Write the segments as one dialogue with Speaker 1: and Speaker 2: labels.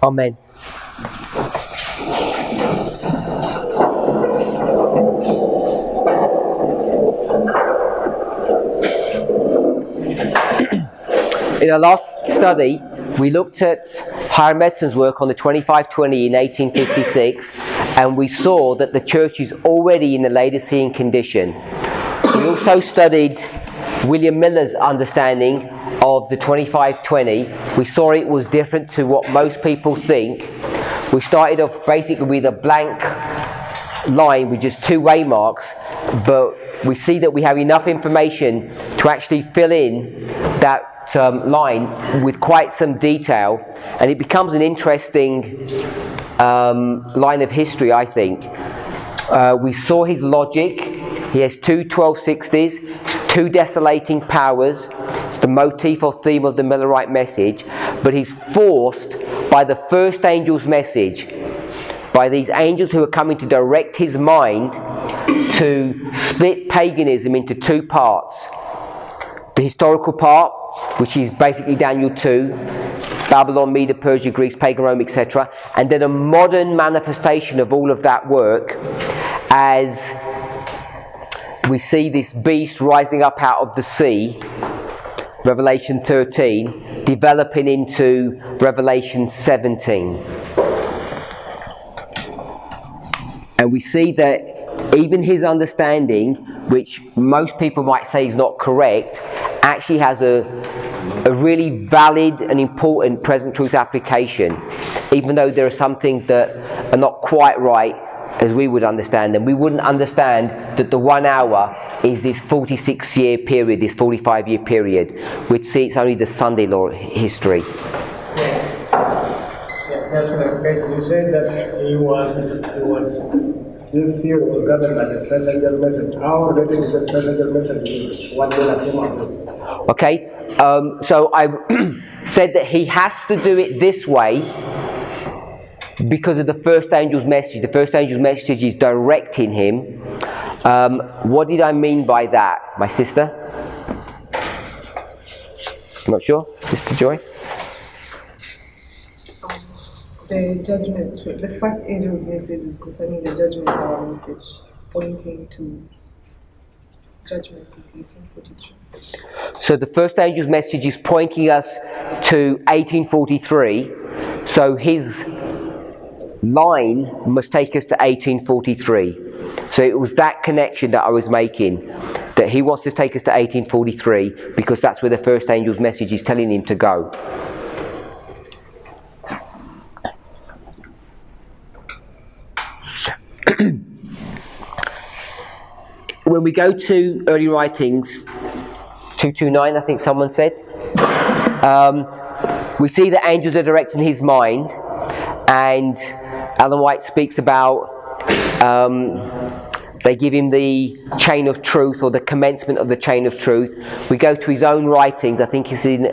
Speaker 1: Amen. In our last study, we looked at Hiram Edson's work on the 2520 in 1856, and we saw that the church is already in a Laodicean condition. We also studied William Miller's understanding of the 2520. We saw it was different to what most people think. We started off basically with a blank line with just two waymarks, but we see that we have enough information to actually fill in that line with quite some detail, and it becomes an interesting line of history, I think. We saw his logic. He has two 1260s, two desolating powers. It's the motif or theme of the Millerite message, but he's forced by the first angel's message, by these angels who are coming to direct his mind, to split paganism into two parts. The historical part, which is basically Daniel 2, Babylon, Media, Persia, Greece, pagan Rome, etc. And then a modern manifestation of all of that work as we see this beast rising up out of the sea, Revelation 13, developing into Revelation 17. And we see that even his understanding, which most people might say is not correct, actually has a really valid and important present truth application, even though there are some things that are not quite right as we would understand them. We wouldn't understand that the 1 hour is this 46-year period, this 45-year period. We'd see it's only the Sunday law history.
Speaker 2: That's right. You said that he was if you were governed by the first angel message. How related is the first angel message? What will I come up with?
Speaker 1: Okay, so I said that he has to do it this way because of the first angel's message. The first angel's message is directing him. What did I mean by that, my sister? Not sure, Sister Joy?
Speaker 3: The judgment, the first angel's message is concerning the judgment hour message, pointing to judgment in 1843.
Speaker 1: So the first angel's message is pointing us to 1843. So his line must take us to 1843. So it was that connection that I was making, that he wants to take us to 1843 because that's where the first angel's message is telling him to go. When we go to early writings, 229, I think someone said, we see that angels are directing his mind, and Ellen White speaks about they give him the chain of truth, or the commencement of the chain of truth. We go to his own writings. I think it's in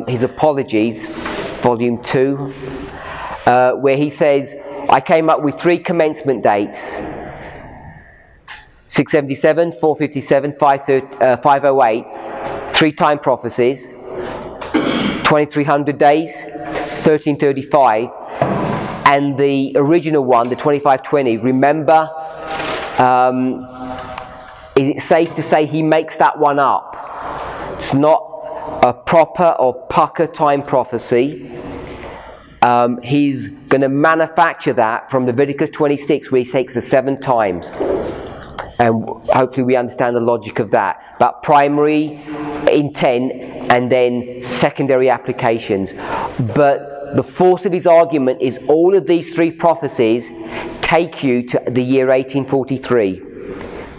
Speaker 1: his Apologies, volume 2, where he says, I came up with 3 commencement dates: 677, 457, 508, 3 time prophecies, 2300 days, 1335, and the original one, the 2520. Remember, is it safe to say he makes that one up? It's not a proper or pucker time prophecy. He's going to manufacture that from Leviticus 26, where he takes the 7 times. And hopefully we understand the logic of that. But primary intent and then secondary applications. But the force of his argument is all of these 3 prophecies take you to the year 1843,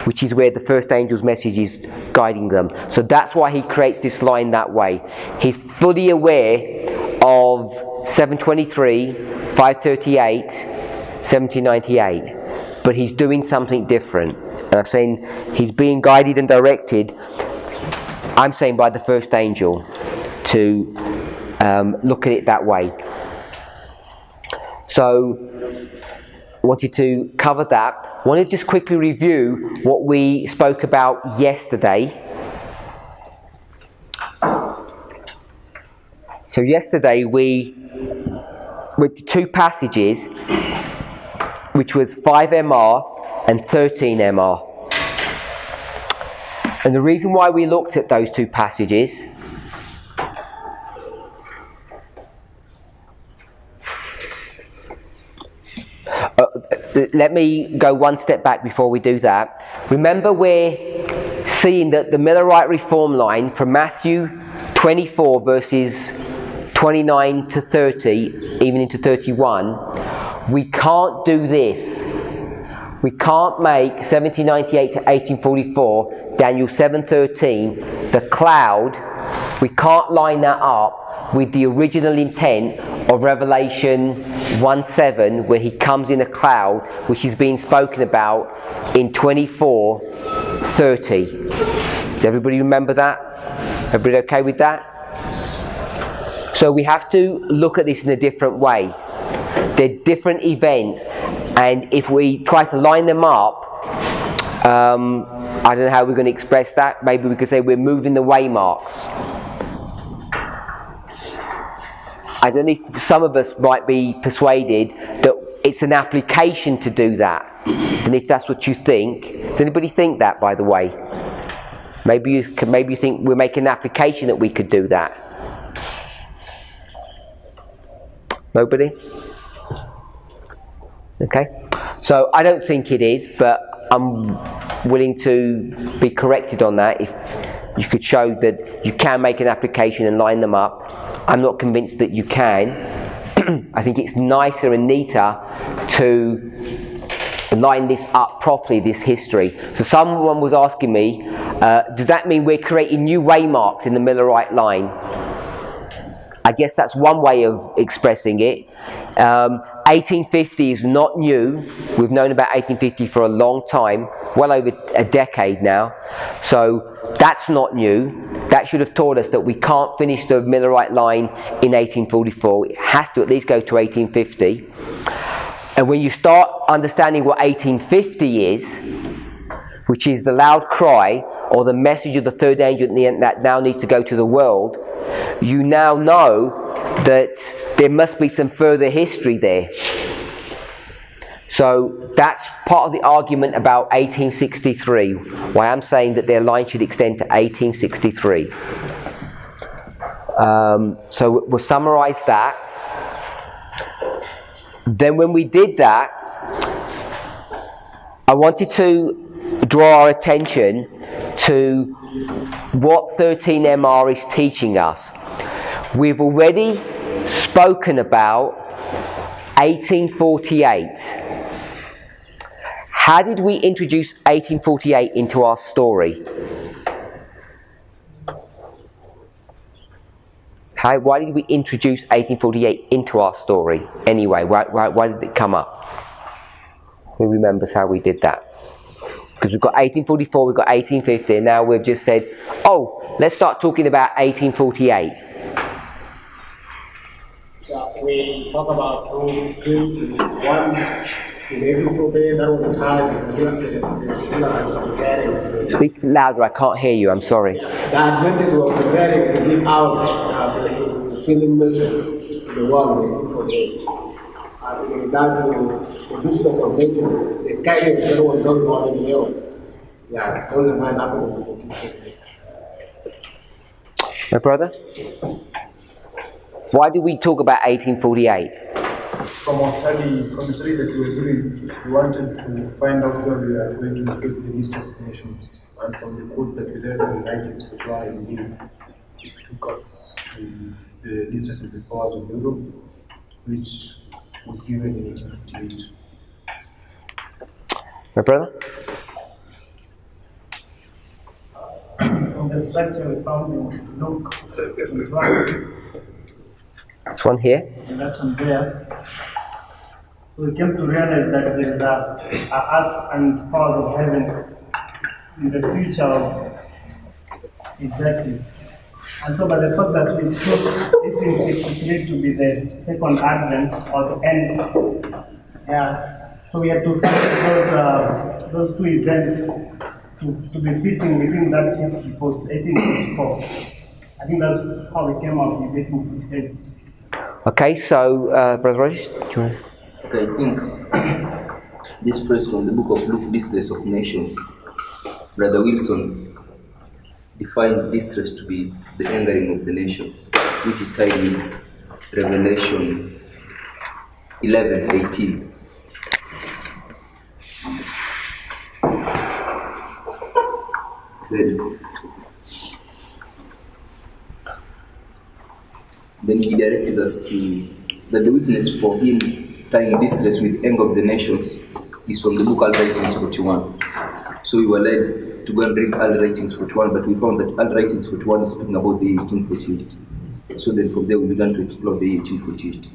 Speaker 1: which is where the first angel's message is guiding them. So that's why he creates this line that way. He's fully aware of 723, 538, 1798. But he's doing something different. And I'm saying he's being guided and directed, I'm saying, by the first angel to look at it that way. So I wanted to cover that. I want to just quickly review what we spoke about yesterday. So yesterday we with the two passages, which was 5 MR and 13 MR. And the reason why we looked at those two passages let me go one step back before we do that. Remember, we're seeing that the Millerite reform line from Matthew 24 verses 29 to 30, even into 31, we can't do this. We can't make 1798 to 1844, Daniel 7:13, the cloud, we can't line that up with the original intent of Revelation 1:7, where he comes in a cloud, which is being spoken about in 24:30. Does everybody remember that? Everybody okay with that? So we have to look at this in a different way. They're different events, and if we try to line them up, I don't know how we're going to express that. Maybe we could say we're moving the waymarks. I don't know if some of us might be persuaded that it's an application to do that. And if that's what you think, does anybody think that, by the way? Maybe you think we're making an application that we could do that. Nobody? Okay. So I don't think it is, but I'm willing to be corrected on that if you could show that you can make an application and line them up. I'm not convinced that you can. I think it's nicer and neater to line this up properly, this history. So someone was asking me, does that mean we're creating new waymarks in the Millerite line? I guess that's one way of expressing it. 1850 is not new. We've known about 1850 for a long time, well over a decade now. So that's not new. That should have taught us that we can't finish the Millerite line in 1844. It has to at least go to 1850. And when you start understanding what 1850 is, which is the loud cry or the message of the third angel that now needs to go to the world, you now know that there must be some further history there. So that's part of the argument about 1863, why I'm saying that their line should extend to 1863. So we'll summarise that. Then when we did that, I wanted to draw our attention to what 13MR is teaching us. We've already spoken about 1848. How did we introduce 1848 into our story? Why did we introduce 1848 into our story? Anyway, why did it come up? Who remembers how we did that? Because we've got 1844, we've got 1850, and now we've just said, oh, let's start talking about 1848.
Speaker 2: So we talk about two things. One, in 1848, that was the time
Speaker 1: Speak louder, I can't hear you, I'm sorry.
Speaker 2: the Adventists were preparing to give out the sealing message to the world in 1848. In regard to the business of making the chaos that was going on in Europe. Yeah, all the time happened in 1848.
Speaker 1: My brother? Why did we talk about 1848?
Speaker 4: From the study that we were doing, we wanted to find out where we are going to locate the list of nations. And from the quote that we read in the 90s, which were indeed, it took us to the list of the powers of Europe, which was given in 1858.
Speaker 1: My brother?
Speaker 4: From the structure we found in Luke,
Speaker 1: This one here.
Speaker 4: and that one there. So we came to realize that there is a earth and powers of heaven in the future of exactly. And so by the fact that we took 1863 to be the second advent or the end, so we had to find those two events to be fitting within that history post 1854. I think that's how we came up with 1848.
Speaker 1: Okay, so Brother Rogers, do you want to?
Speaker 5: Okay, I think this phrase from the book of Luke, distress of nations, Brother Wilson defined distress to be the angering of the nations, which is tied with Revelation 11:18. Then he directed us to that the witness for him tying distress with anger of the nations is from the book Al Writings 41. So we were led to go and read Al Writings 41, but we found that Al Writings 41 is speaking about the 1848. So then from there we began to explore the 1848.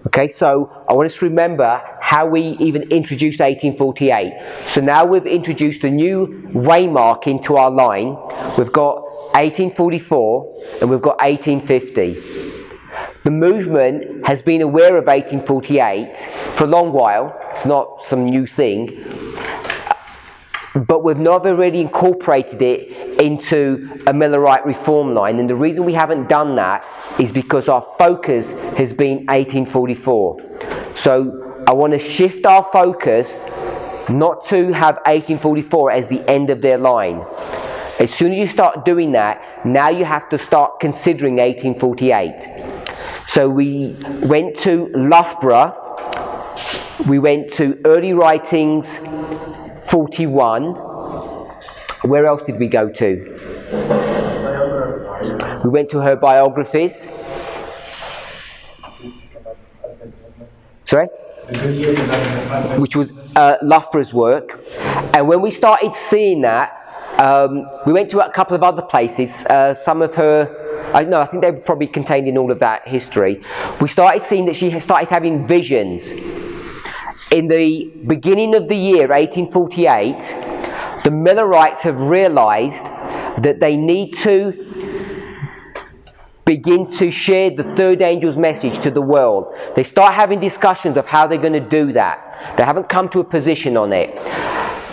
Speaker 1: Okay, so I want us to remember how we even introduced 1848. So now we've introduced a new waymark into our line. We've got 1844 and we've got 1850. The movement has been aware of 1848 for a long while. It's not some new thing. But we've never really incorporated it into a Millerite reform line. And the reason we haven't done that is because our focus has been 1844. So I want to shift our focus not to have 1844 as the end of their line. As soon as you start doing that, now you have to start considering 1848. So we went to Loughborough, we went to Early Writings 41. Where else did we go to? We went to her biographies. Sorry? Which was Loughborough's work. And when we started seeing that, we went to a couple of other places. Some of her, I think they were probably contained in all of that history. We started seeing that she had started having visions. In the beginning of the year, 1848, the Millerites have realised that they need to begin to share the third angel's message to the world. They start having discussions of how they're going to do that. They haven't come to a position on it.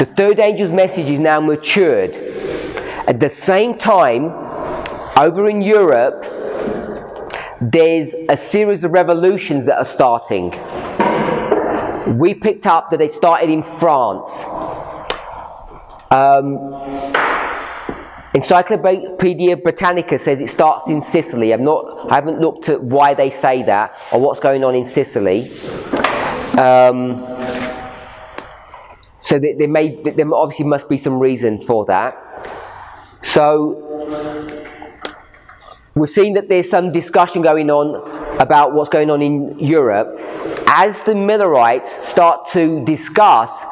Speaker 1: The third angel's message is now matured. At the same time, over in Europe, there's a series of revolutions that are starting. We picked up that they started in France. Encyclopedia Britannica says it starts in Sicily. I haven't looked at why they say that or what's going on in Sicily. So there obviously must be some reason for that. So we've seen that there's some discussion going on about what's going on in Europe. As the Millerites start to discuss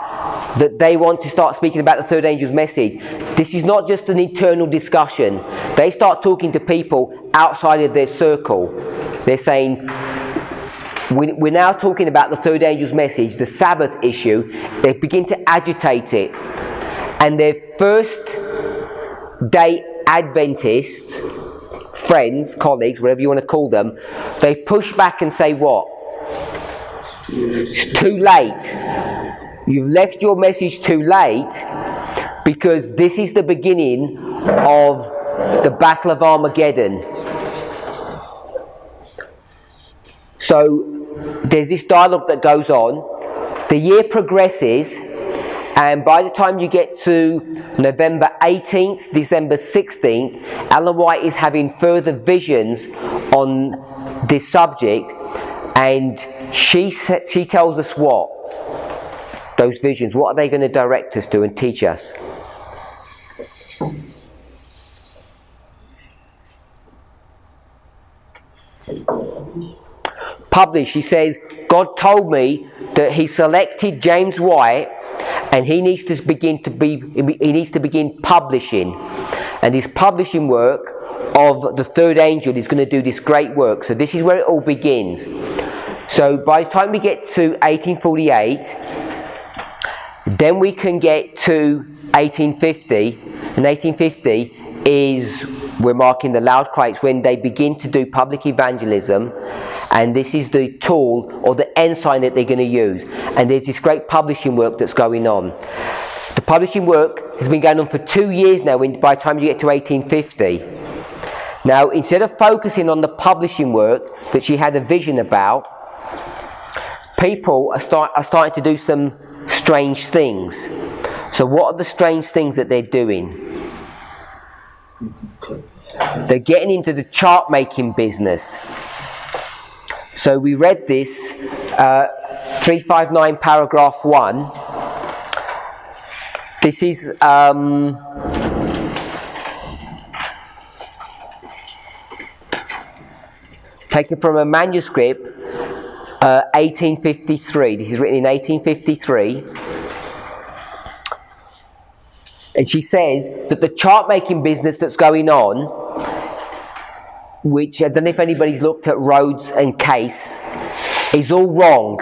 Speaker 1: that they want to start speaking about the third angel's message, this is not just an internal discussion. They start talking to people outside of their circle. They're saying, we're now talking about the third angel's message, the Sabbath issue. They begin to agitate it. And their first day Adventists, friends, colleagues, whatever you want to call them, they push back and say what? It's too late. You've left your message too late because this is the beginning of the Battle of Armageddon. So there's this dialogue that goes on. The year progresses, and by the time you get to November 18th, December 16th, Ellen White is having further visions on this subject, and she tells us what? Those visions, what are they going to direct us to and teach us? Publish, she says, God told me that He selected James White and he needs to begin publishing. And his publishing work of the third angel is going to do this great work. So this is where it all begins. So by the time we get to 1848, then we can get to 1850, and 1850 is, we're marking the loud cry, it's when they begin to do public evangelism, and this is the tool or the ensign that they're going to use. And there's this great publishing work that's going on. The publishing work has been going on for 2 years now, by the time you get to 1850. Now, instead of focusing on the publishing work that she had a vision about, people are starting to do some strange things. So what are the strange things that they're doing? They're getting into the chart making business. So we read this, 359 paragraph 1. This is taken from a manuscript, 1853. This is written in 1853. And she says that the chart making business that's going on, which I don't know if anybody's looked at Rhodes and Case, is all wrong.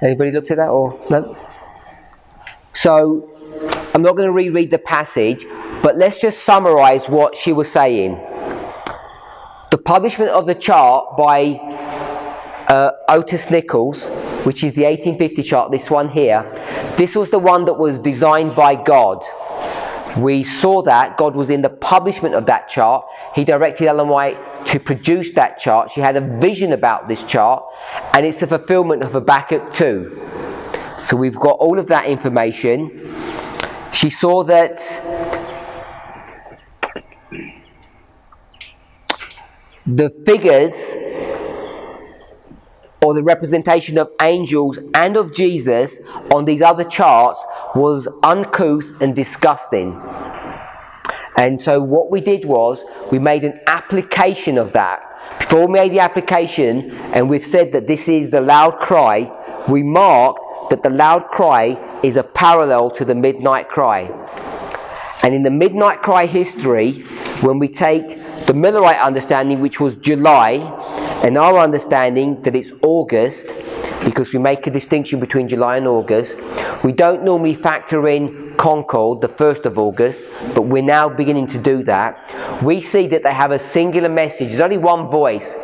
Speaker 1: Anybody looked at that or no? So I'm not going to reread the passage, but let's just summarize what she was saying. The publishment of the chart by Otis Nichols, which is the 1850 chart, this one here, this was the one that was designed by God. We saw that God was in the publishment of that chart. He directed Ellen White to produce that chart. She had a vision about this chart, and it's the fulfillment of Habakkuk 2. So we've got all of that information. She saw that the figures or the representation of angels and of Jesus on these other charts was uncouth and disgusting. And so what we did was we made an application of that. Before we made the application, and we've said that this is the loud cry, we marked that the loud cry is a parallel to the midnight cry. And in the midnight cry history, when we take the Millerite understanding, which was July, and our understanding that it's August, because we make a distinction between July and August, we don't normally factor in Concord, the 1st of August, but we're now beginning to do that. We see that they have a singular message. There's only one voice.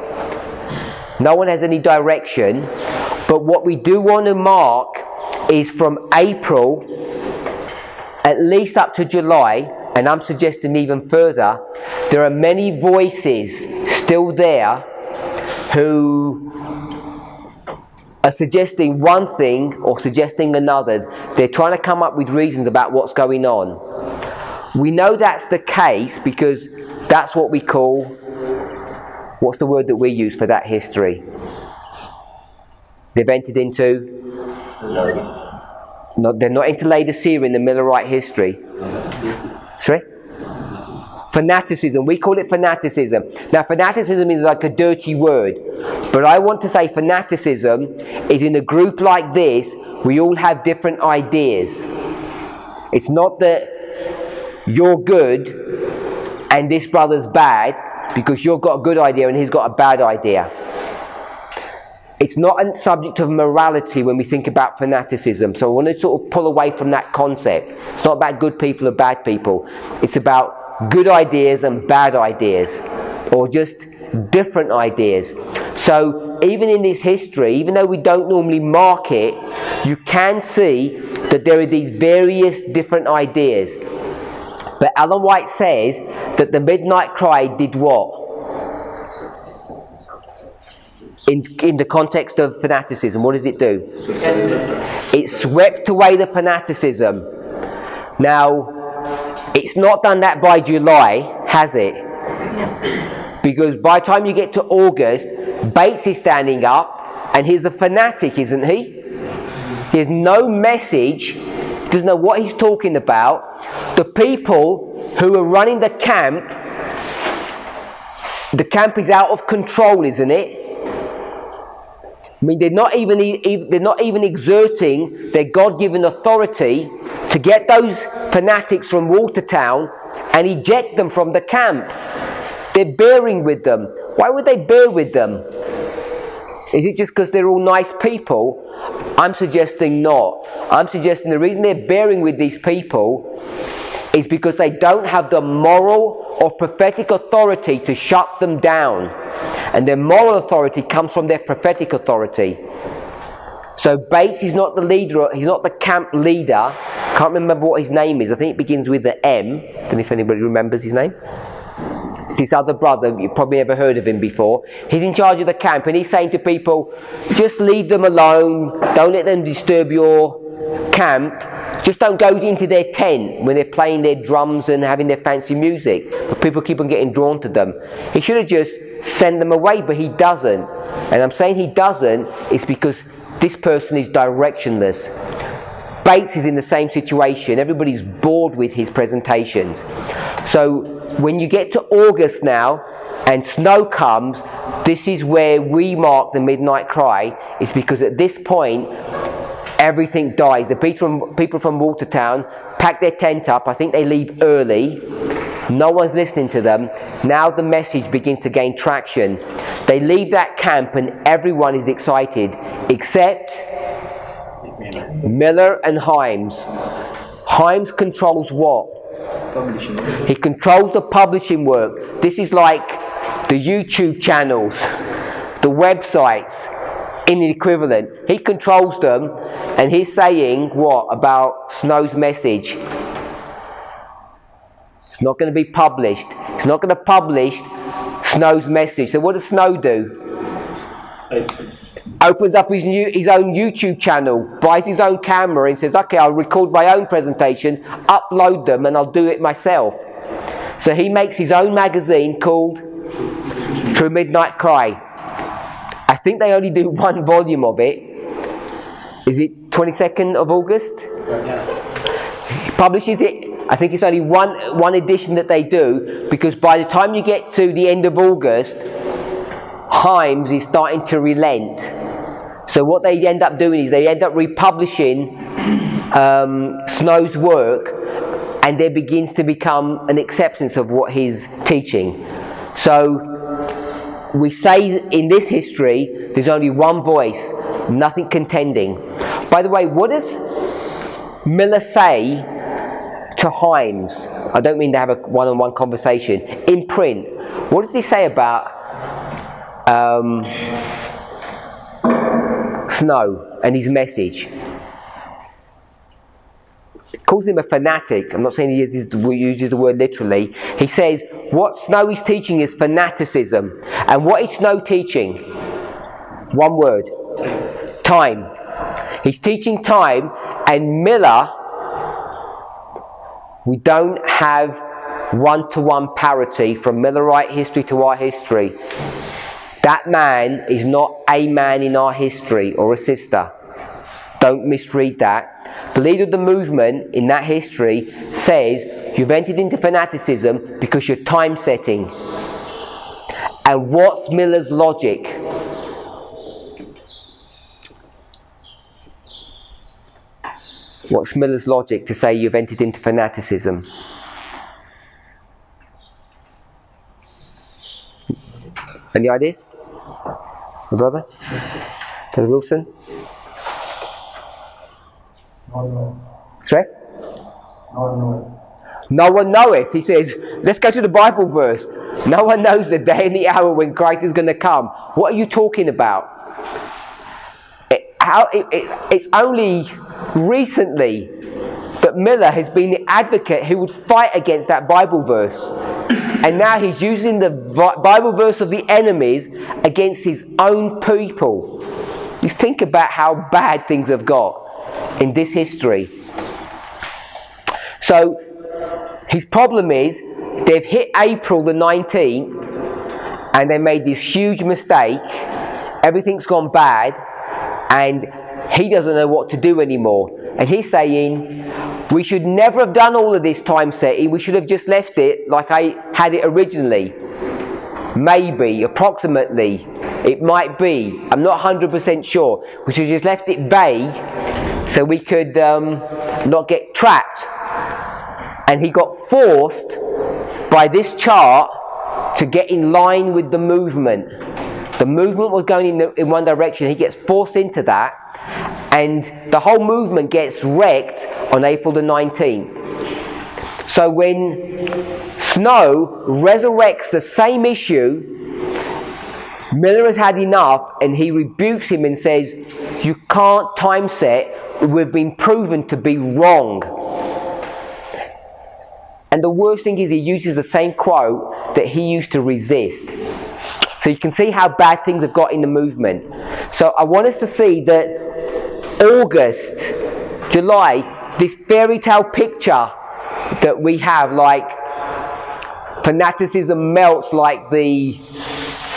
Speaker 1: No one has any direction. But what we do want to mark is from April, at least up to July, and I'm suggesting even further, there are many voices still there who are suggesting one thing or suggesting another. They're trying to come up with reasons about what's going on. We know that's the case because that's what we call, what's the word that we use for that history? They've entered into? No, they're not into Laodicea in the Millerite history. Sorry? Fanaticism. We call it fanaticism. Now, fanaticism is like a dirty word. But I want to say fanaticism is in a group like this, we all have different ideas. It's not that you're good and this brother's bad because you've got a good idea and he's got a bad idea. It's not a subject of morality when we think about fanaticism. So I want to sort of pull away from that concept. It's not about good people or bad people. It's about good ideas and bad ideas, or just different ideas. So even in this history, even though we don't normally mark it, you can see that there are these various different ideas. But Ellen White says that the midnight cry did what? In the context of fanaticism, what does it do? It swept away the fanaticism. Now, it's not done that by July, has it? Because by the time you get to August, Bates is standing up, and he's a fanatic, isn't he? He has no message, doesn't know what he's talking about. The people who are running the camp is out of control, isn't it? I mean, they're not even exerting their God-given authority to get those fanatics from Watertown and eject them from the camp. They're bearing with them. Why would they bear with them? Is it just because they're all nice people? I'm suggesting not. I'm suggesting the reason they're bearing with these people is because they don't have the moral or prophetic authority to shut them down. And their moral authority comes from their prophetic authority. So Bates is not the leader, he's not the camp leader. Can't remember what his name is. I think it begins with the M. I don't know if anybody remembers his name. It's this other brother, you've probably never heard of him before. He's in charge of the camp and he's saying to people, just leave them alone, don't let them disturb your camp. Just don't go into their tent when they're playing their drums and having their fancy music. But people keep on getting drawn to them. He should have just sent them away, but he doesn't. And I'm saying he doesn't is because this person is directionless. Bates is in the same situation. Everybody's bored with his presentations. So when you get to August now and snow comes, this is where we mark the midnight cry. It's because at this point everything dies. The people from Watertown pack their tent up. I think they leave early. No one's listening to them. Now the message begins to gain traction. They leave that camp and everyone is excited except Miller and Himes. Himes controls what?
Speaker 5: Publishing.
Speaker 1: He controls the publishing work. This is like the YouTube channels, the websites, in the equivalent. He controls them and he's saying what about Snow's message? It's not going to be published. It's not going to publish Snow's message. So what does Snow do? Opens up his own YouTube channel, buys his own camera and says, okay, I'll record my own presentation, upload them and I'll do it myself. So he makes his own magazine called True Midnight Cry. I think they only do one volume of it. Is it 22nd of August? He publishes it. I think it's only one edition that they do, because by the time you get to the end of August, Himes is starting to relent. So what they end up doing is they end up republishing Snow's work, and there begins to become an acceptance of what he's teaching. So we say in this history, there's only one voice, nothing contending. By the way, what does Miller say to Himes? I don't mean to have a one-on-one conversation. In print, what does he say about Snow and his message? He calls him a fanatic. I'm not saying he uses the word literally. He says what Snow is teaching is fanaticism. And what is Snow teaching? One word. Time. He's teaching time, and Miller, we don't have one-to-one parity from Millerite history to our history. That man is not a man in our history or a sister. Don't misread that. The leader of the movement in that history says you've entered into fanaticism because you're time setting. And what's Miller's logic? What's Miller's logic to say you've entered into fanaticism? Any ideas? My brother? Brother Wilson? Sorry? No one knoweth. He says, let's go to the Bible verse. No one knows the day and the hour when Christ is going to come. What are you talking about? It's only recently that Miller has been the advocate who would fight against that Bible verse. And now he's using the Bible verse of the enemies against his own people. You think about how bad things have got in this history. So his problem is they've hit April the 19th and they made this huge mistake. Everything's gone bad and he doesn't know what to do anymore. And he's saying, we should never have done all of this time setting. We should have just left it like I had it originally. Maybe, approximately, it might be. I'm not 100% sure. We should have just left it vague so we could not get trapped. And he got forced by this chart to get in line with the movement. The movement was going in one direction. He gets forced into that. And the whole movement gets wrecked on April the 19th. So when Snow resurrects the same issue, Miller has had enough and he rebukes him and says, You can't time set. We've been proven to be wrong. And the worst thing is he uses the same quote that he used to resist. So you can see how bad things have got in the movement. So I want us to see that August, July, this fairy tale picture that we have, like fanaticism melts like the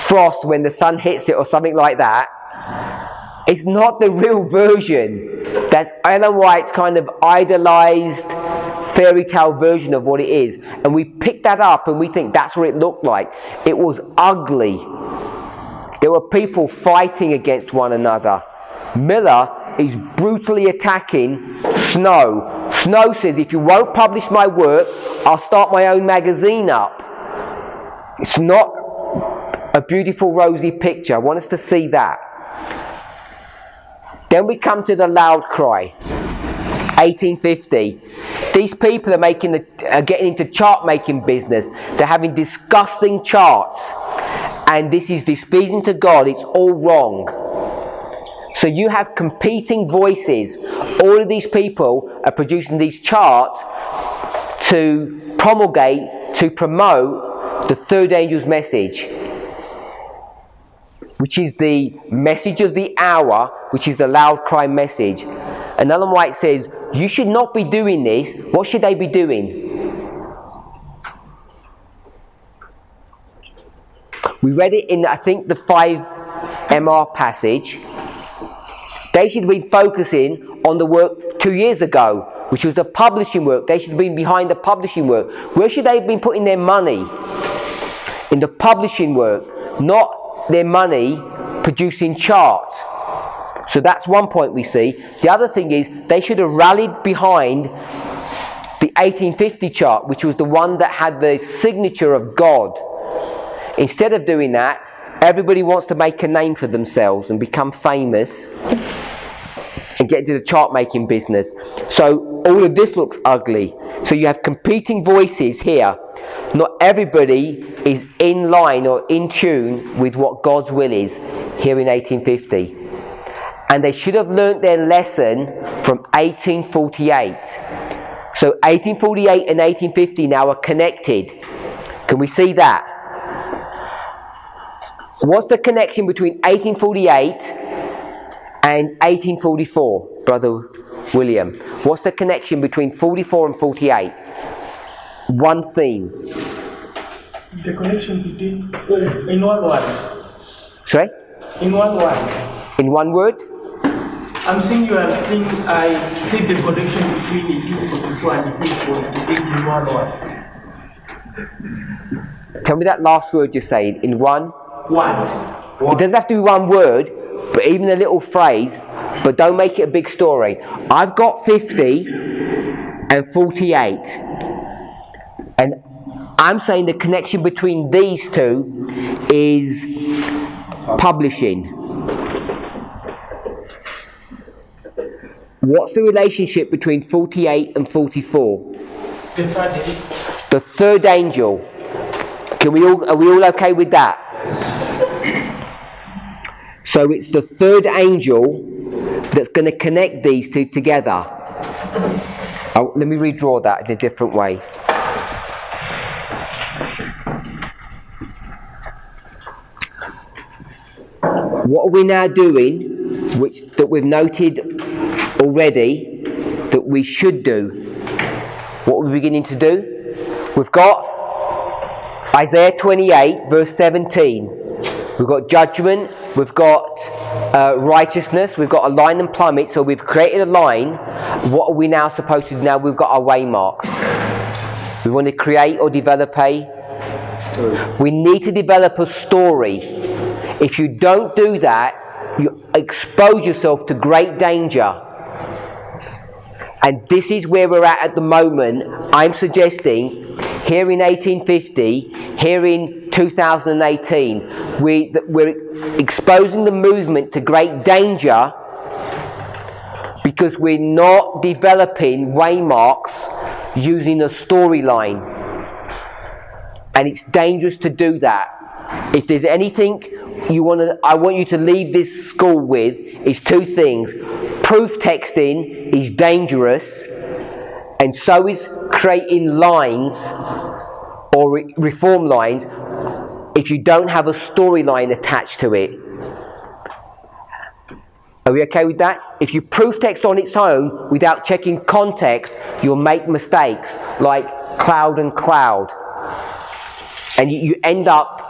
Speaker 1: frost when the sun hits it or something like that. It's not the real version. That's Ellen White's kind of idolized fairy tale version of what it is. And we pick that up and we think that's what it looked like. It was ugly. There were people fighting against one another. Miller is brutally attacking Snow. Snow says, if you won't publish my work, I'll start my own magazine up. It's not a beautiful rosy picture. I want us to see that. Then we come to the loud cry, 1850. These people are getting into chart making business. They're having disgusting charts, and this is displeasing to God. It's all wrong. So you have competing voices. All of these people are producing these charts to promulgate, to promote the third angel's message, which is the message of the hour, which is the loud cry message. And Ellen White says, you should not be doing this. What should they be doing? We read it in, I think, the 5 MR passage. They should have been focusing on the work 2 years ago, which was the publishing work. They should have been behind the publishing work. Where should they have been putting their money? In the publishing work, not their money producing charts. So that's one point we see. The other thing is they should have rallied behind the 1850 chart, which was the one that had the signature of God. Instead of doing that, everybody wants to make a name for themselves and become famous and get into the chart making business. So all of this looks ugly. So you have competing voices here. Not everybody is in line or in tune with what God's will is here in 1850. And they should have learnt their lesson from 1848. So 1848 and 1850 now are connected. Can we see that? What's the connection between 1848 and 1844, Brother William? What's the connection between 44 and 48? One theme.
Speaker 6: The connection between, in one word.
Speaker 1: Sorry?
Speaker 6: In one word.
Speaker 1: In one word?
Speaker 6: I'm saying I see the connection between 1844 and 1848 in one word.
Speaker 1: Tell me that last word you're saying, in one?
Speaker 6: One.
Speaker 1: It doesn't have to be one word, but even a little phrase, but don't make it a big story. I've got 50 and 48. And I'm saying the connection between these two is publishing. What's the relationship between 48 and 44?
Speaker 6: The third angel.
Speaker 1: The third angel. Are we all okay with that? So it's the third angel that's going to connect these two together. Oh, let me redraw that in a different way. What are we now doing, that we've noted already, that we should do? What are we beginning to do? We've got Isaiah 28, verse 17. We've got judgment, we've got righteousness, we've got a line and plummet, so we've created a line. What are we now supposed to do now? We've got our waymarks. We want to create or develop we need to develop a story. If you don't do that, you expose yourself to great danger. And this is where we're at the moment. I'm suggesting here in 1850, here in 2018, we're exposing the movement to great danger because we're not developing waymarks using a storyline. And it's dangerous to do that. If there's anything I want you to leave this school with is two things. Proof texting is dangerous, and so is creating lines or reform lines if you don't have a storyline attached to it. Are we okay with that? If you proof text on its own without checking context, you'll make mistakes like cloud and cloud. And you end up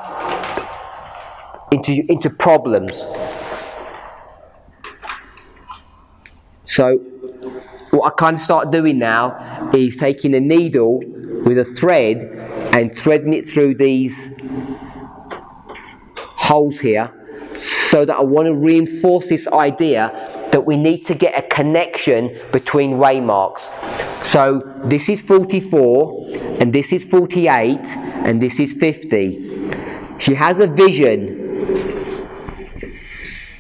Speaker 1: into problems. So what I kind of start doing now is taking a needle with a thread and threading it through these holes here, so that I want to reinforce this idea that we need to get a connection between waymarks. So this is 44, and this is 48, and this is 50. She has a vision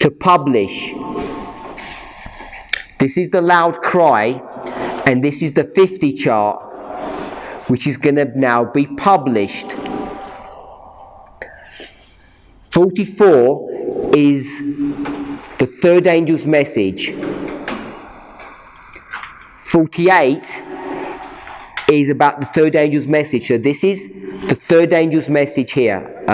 Speaker 1: to publish. This is the loud cry, and this is the 50 chart, which is going to now be published. 44 is the third angel's message. 48 is about the third angel's message. So this is the third angel's message here.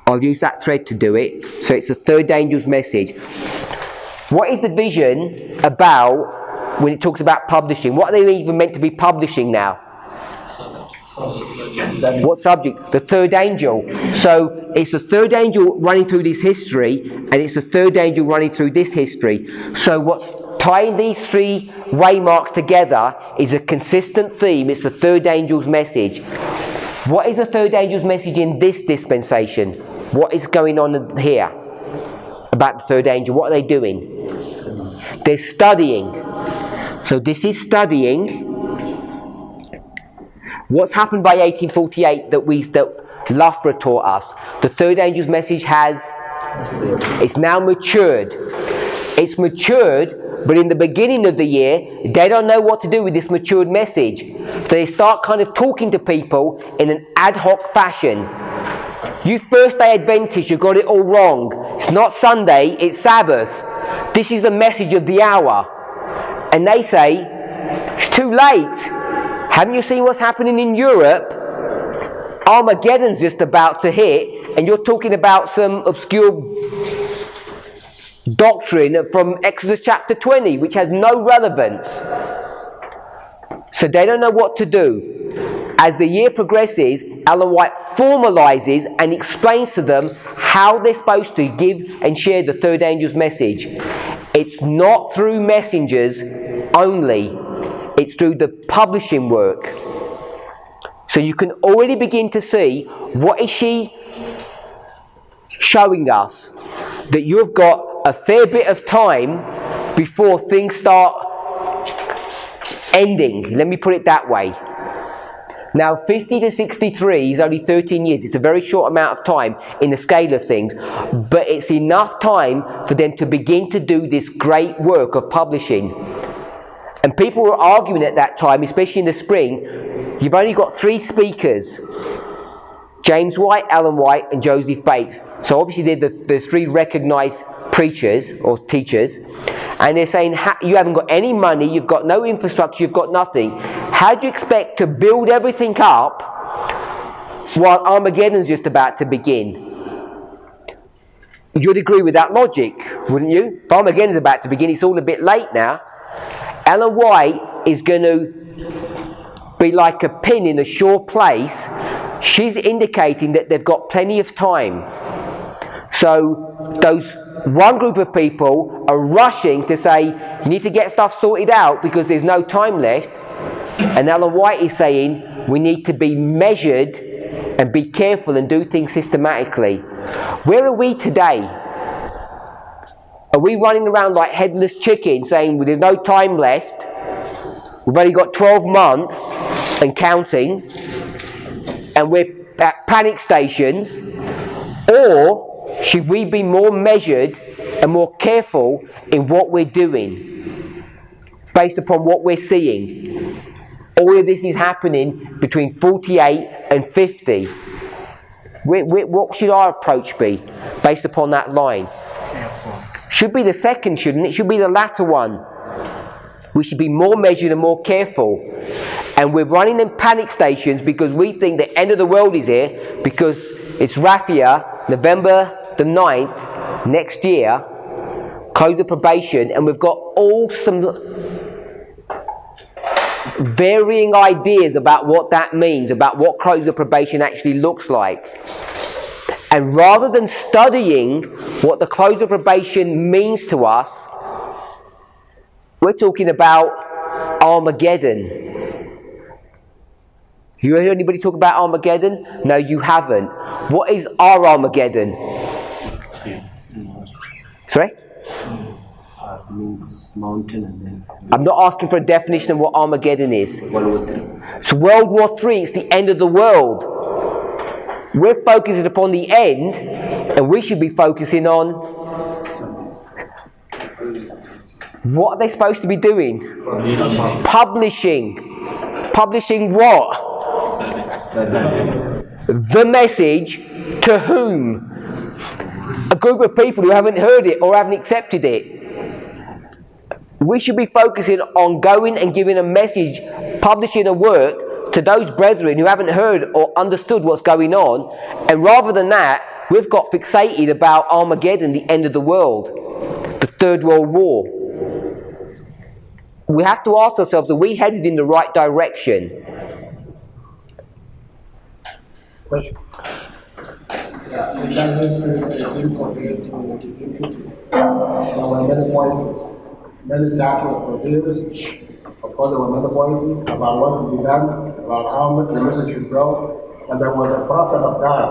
Speaker 1: I'll use that thread to do it. So it's the third angel's message. What is the vision about when it talks about publishing? What are they even meant to be publishing now? What subject? The third angel. So it's the third angel running through this history, and it's the third angel running through this history. So what's tying these three waymarks together is a consistent theme. It's the third angel's message. What is the third angel's message in this dispensation? What is going on here about the third angel? What are they doing? They're studying. So this is studying. What's happened by 1848 that Loughborough taught us? The third angel's message it's now matured. It's matured, but in the beginning of the year, they don't know what to do with this matured message. So they start kind of talking to people in an ad hoc fashion. You First Day Adventists, you got it all wrong. It's not Sunday, it's Sabbath. This is the message of the hour. And they say, it's too late. Haven't you seen what's happening in Europe? Armageddon's just about to hit, and you're talking about some obscure doctrine from Exodus chapter 20, which has no relevance. So they don't know what to do. As the year progresses, Ellen White formalizes and explains to them how they're supposed to give and share the third angel's message. It's not through messengers only. It's through the publishing work. So you can already begin to see, what is she showing us? That you've got a fair bit of time before things start ending. Let me put it that way. Now 50 to 63 is only 13 years. It's a very short amount of time in the scale of things. But it's enough time for them to begin to do this great work of publishing. And people were arguing at that time, especially in the spring, you've only got 3 speakers. James White, Ellen White, and Joseph Bates. So obviously they're the 3 recognised preachers or teachers. And they're saying, you haven't got any money, you've got no infrastructure, you've got nothing. How do you expect to build everything up while Armageddon's just about to begin? You'd agree with that logic, wouldn't you? If Armageddon's about to begin, it's all a bit late now. Ellen White is going to be like a pin in a sure place. She's indicating that they've got plenty of time. So those one group of people are rushing to say, you need to get stuff sorted out because there's no time left. And Ellen White is saying, we need to be measured and be careful and do things systematically. Where are we today? Are we running around like headless chickens saying, well, there's no time left, we've only got 12 months and counting, and we're at panic stations? Or should we be more measured and more careful in what we're doing based upon what we're seeing? All of this is happening between 48 and 50. What should our approach be based upon that line? Should be the second, shouldn't it? Should be the latter one. We should be more measured and more careful. And we're running in panic stations because we think the end of the world is here, because it's Raphia, November the 9th, next year, close of probation, and we've got all some varying ideas about what that means, about what close of probation actually looks like. And rather than studying what the close of probation means to us, we're talking about Armageddon. You heard anybody talk about Armageddon? No, you haven't. What is our Armageddon? Sorry?
Speaker 7: It means mountain and then...
Speaker 1: I'm not asking for a definition of what Armageddon is.
Speaker 5: World War III.
Speaker 1: So World War III, it's the end of the world. We're focusing upon the end, and we should be focusing on... What are they supposed to be doing? Publishing. Publishing what? The message to whom? A group of people who haven't heard it or haven't accepted it. We should be focusing on going and giving a message, publishing a work to those brethren who haven't heard or understood what's going on. And rather than that, we've got fixated about Armageddon, the end of the world, the Third World War. We have to ask ourselves, are we headed in the right direction?
Speaker 2: Question. Yeah, in that history, the information, there were many voices, many Catholic reviews. Of course, there were many voices about what to be done, about how much the message should go, and there was a prophet of God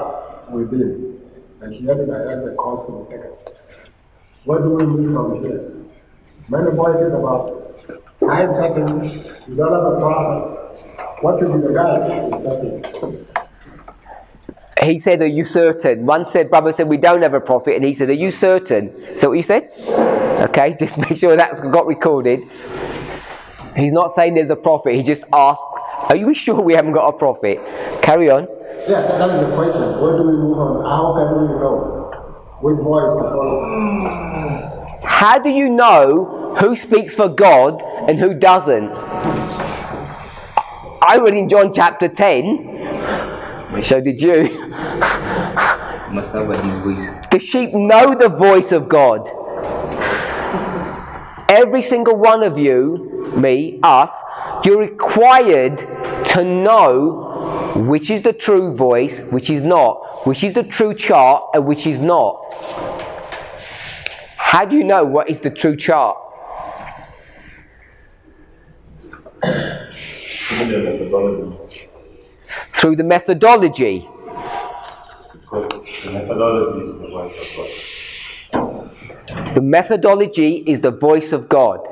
Speaker 2: within, and he had to direct the course of the tickets. What do we move from here? Many voices about 9 seconds, you don't have a prophet. What should be the guide?
Speaker 1: He said, are you certain? One said, brother said, we don't have a prophet. And he said, are you certain? Is that what you said? Okay, just make sure that's got recorded. He's not saying there's a prophet. He just asked, are you sure we haven't got a prophet? Carry on.
Speaker 2: Yeah, that is the question. Where do we move on? How can we know which voice to follow?
Speaker 1: How do you know who speaks for God and who doesn't? I read in John chapter 10. So did you.
Speaker 5: You must have his voice.
Speaker 1: The sheep know the voice of God. Every single one of you, me, us, you're required to know which is the true voice, which is not, which is the true chart, and which is not. How do you know what is the true chart? Through the methodology.
Speaker 8: Because the methodology is the voice of God.
Speaker 1: The methodology is the voice of God.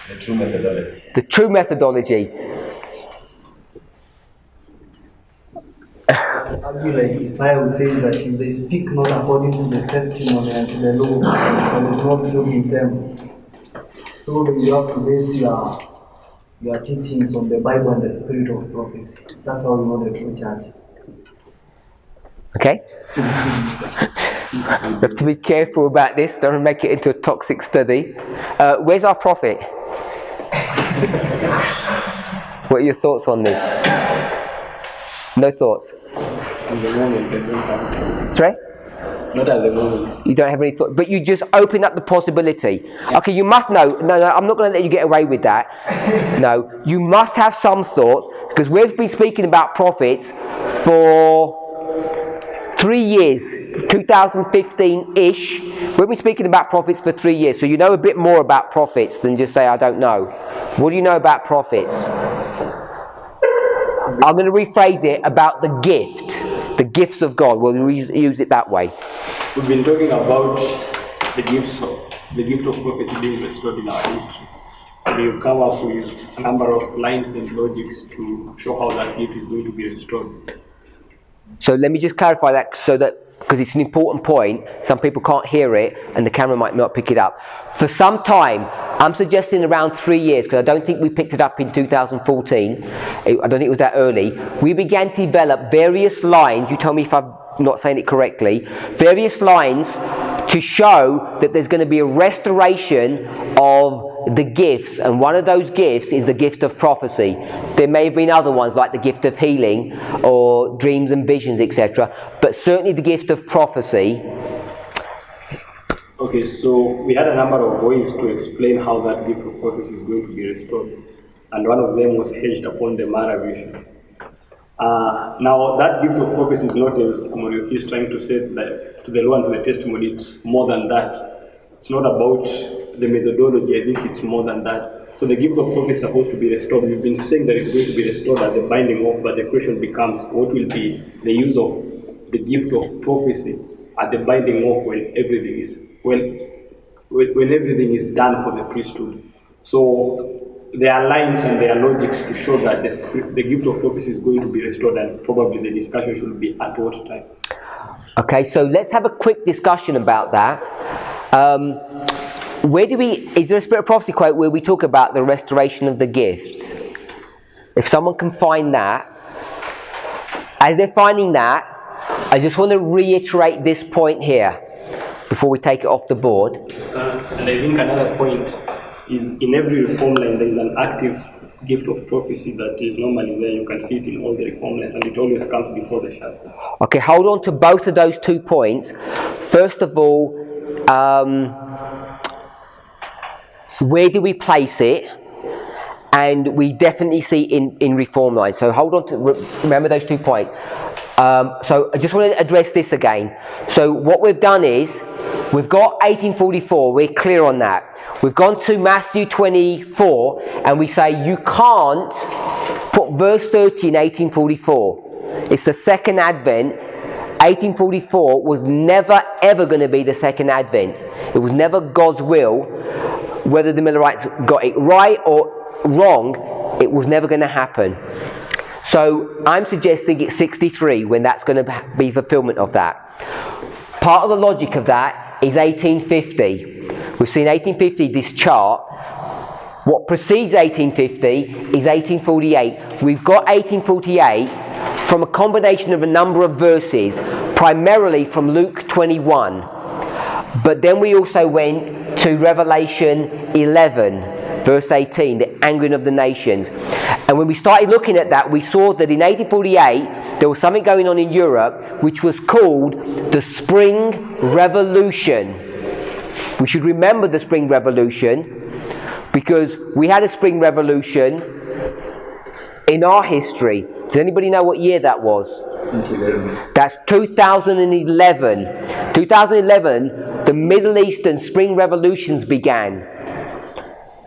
Speaker 8: The true methodology.
Speaker 1: The true methodology.
Speaker 7: Argue like Isaiah says that if they speak not according to the testimony and to the law, there is no truth in them. So you have to base your teachings on the Bible and the spirit of prophecy. That's how you know the true church.
Speaker 1: Okay? We have to be careful about this, don't make it into a toxic study. Where's our prophet? What are your thoughts on this? No thoughts?
Speaker 7: At the moment, they don't have.
Speaker 1: Sorry?
Speaker 7: Not at the moment.
Speaker 1: You don't have any thought, but you just open up the possibility. Yeah. Okay, you must know. No, I'm not going to let you get away with that. No, you must have some thoughts, because we've been speaking about prophets for 3 years, 2015-ish. We've been speaking about prophets for 3 years, so you know a bit more about prophets than just say, I don't know. What do you know about prophets? I'm going to rephrase it about the gifts of God. We'll use it that way.
Speaker 9: We've been talking about the gift of prophecy being restored in our history. We've come up with a number of lines and logics to show how that gift is going to be restored.
Speaker 1: So let me just clarify that, so that, because it's an important point, some people can't hear it and the camera might not pick it up. For some time, I'm suggesting around 3 years, because I don't think we picked it up in 2014. I don't think it was that early. We began to develop various lines, you tell me if I'm not saying it correctly, various lines to show that there's going to be a restoration of the gifts, and one of those gifts is the gift of prophecy. There may have been other ones like the gift of healing or dreams and visions, etc., but certainly the gift of prophecy.
Speaker 9: Okay, so we had a number of ways to explain how that gift of prophecy is going to be restored, and one of them was hedged upon the Mara vision. Now, that gift of prophecy is not, as Morioki is trying to say, like, to the law and to the testimony. It's more than that. It's not about the methodology. I think it's more than that. So the gift of prophecy is supposed to be restored. We've been saying that it's going to be restored at the binding off, but the question becomes, what will be the use of the gift of prophecy at the binding off when everything is when everything is done for the priesthood? So there are lines and there are logics to show that the gift of prophecy is going to be restored, and probably the discussion should be at what time.
Speaker 1: Okay, so let's have a quick discussion about that. Is there a Spirit of Prophecy quote where we talk about the restoration of the gifts? If someone can find that. As they're finding that, I just want to reiterate this point here before we take it off the board.
Speaker 9: And I think another point is, in every reform line there is an active gift of prophecy that is normally there. You can see it in all the reform lines, and it always comes before the shadow.
Speaker 1: Okay, hold on to both of those 2 points. First of all, where do we place it? And we definitely see in reform lines. So hold on to remember those 2 points. So I just want to address this again. So what we've done is we've got 1844. We're clear on that. We've gone to Matthew 24, and we say you can't put verse 30 in 1844. It's the second advent. 1844 was never ever going to be the second advent. It was never God's will. Whether the Millerites got it right or wrong, it was never going to happen. So I'm suggesting it's 63 when that's going to be fulfillment of that. Part of the logic of that is 1850. We've seen 1850, this chart. What precedes 1850 is 1848. We've got 1848 from a combination of a number of verses, primarily from Luke 21. But then we also went to Revelation 11, verse 18, the angering of the nations. And when we started looking at that, we saw that in 1848, there was something going on in Europe which was called the Spring Revolution. We should remember the Spring Revolution, because we had a Spring Revolution in our history. Does anybody know what year that was? That's 2011. 2011, the Middle Eastern Spring Revolutions began.